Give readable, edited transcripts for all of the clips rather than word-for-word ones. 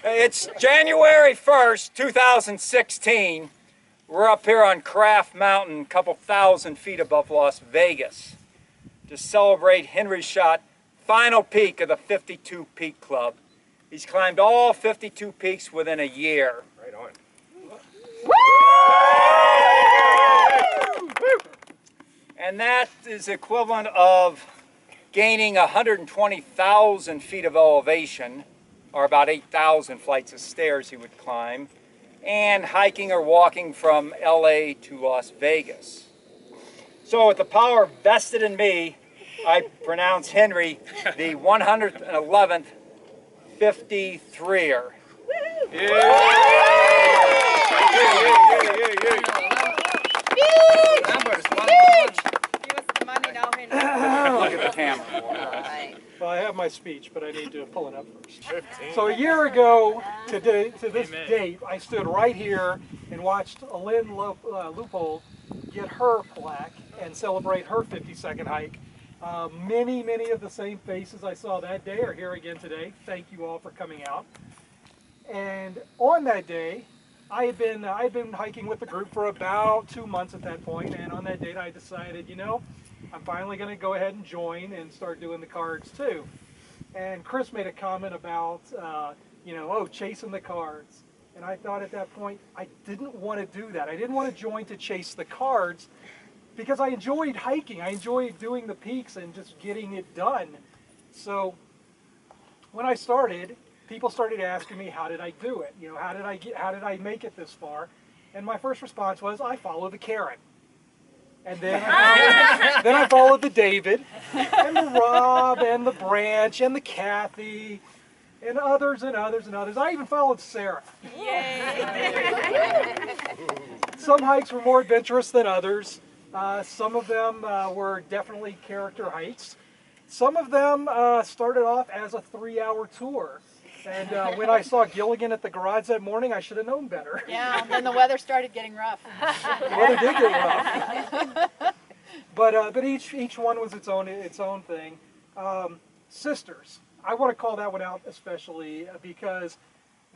It's January 1st, 2016. We're up here on Craft Mountain, a couple thousand feet above Las Vegas, to celebrate Henry Schott final peak of the 52 Peak Club. He's climbed all 52 peaks within a year. Right on. And that is equivalent of gaining 120,000 feet of elevation, or about 8,000 flights of stairs he would climb, and hiking or walking from LA to Las Vegas. So with the power vested in me, I pronounce Henry the 111th 53er. Look at the camera. Well, I have my speech, but I need to pull it up first. So a year ago to this date, I stood right here and watched Lynn Loopold get her plaque and celebrate her 52nd hike. Many of the same faces I saw that day are here again today. Thank you all for coming out. And on that day, I had been hiking with the group for about 2 months at that point, and on that date I decided, you know, I'm finally going to go ahead and join and start doing the cards too. And Chris made a comment about, chasing the cards. And I thought at that point, I didn't want to do that. I didn't want to join to chase the cards because I enjoyed hiking. I enjoyed doing the peaks and just getting it done. So when I started, people started asking me, how did I do it? You know, how did I make it this far? And my first response was, I follow the Karen. And then I followed the David, and the Rob, and the Branch, and the Kathy, and others and others and others. I even followed Sarah. Yay! Some hikes were more adventurous than others. Some of them were definitely character hikes. Some of them started off as a 3-hour tour. And when I saw Gilligan at the garage that morning, I should have known better. Yeah, and then the weather started getting rough. The weather did get rough. But each one was its own thing. Sisters, I want to call that one out especially because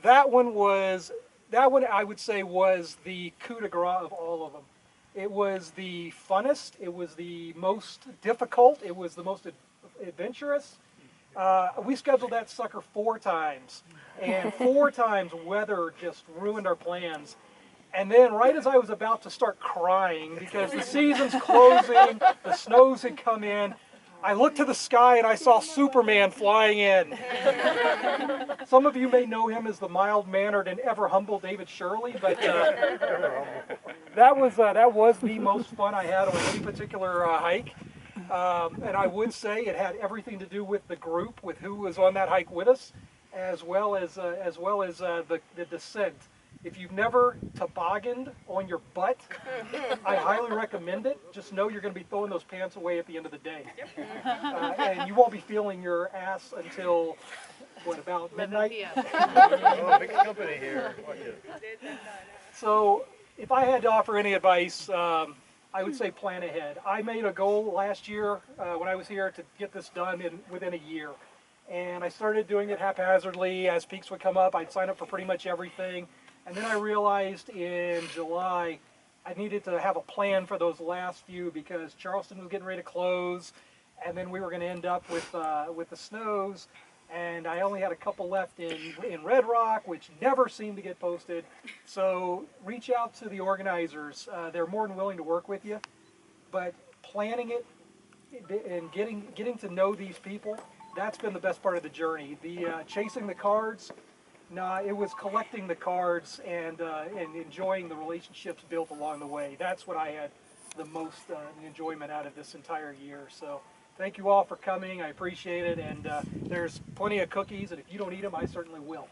that one I would say was the coup de grace of all of them. It was the funnest. It was the most difficult. It was the most adventurous. We scheduled that sucker 4 times, and 4 times weather just ruined our plans. And then right as I was about to start crying because the season's closing, the snows had come in, I looked to the sky and I saw Superman flying in. Some of you may know him as the mild-mannered and ever-humble David Shirley, but that was the most fun I had on any particular hike. And I would say it had everything to do with the group, with who was on that hike with us, as well as the descent. If you've never tobogganed on your butt, I highly recommend it. Just know you're going to be throwing those pants away at the end of the day. And you won't be feeling your ass until, what, about midnight? Oh, big company here. So if I had to offer any advice, I would say plan ahead. I made a goal last year when I was here to get this done within a year. And I started doing it haphazardly. As peaks would come up, I'd sign up for pretty much everything. And then I realized in July I needed to have a plan for those last few because Charleston was getting ready to close. And then we were going to end up with the snows. And I only had a couple left in Red Rock, which never seemed to get posted. So reach out to the organizers. They're more than willing to work with you. But planning it and getting to know these people, that's been the best part of the journey. The chasing the cards, it was collecting the cards and enjoying the relationships built along the way. That's what I had the most enjoyment out of this entire year. So thank you all for coming. I appreciate it. And there's plenty of cookies, and if you don't eat them, I certainly will.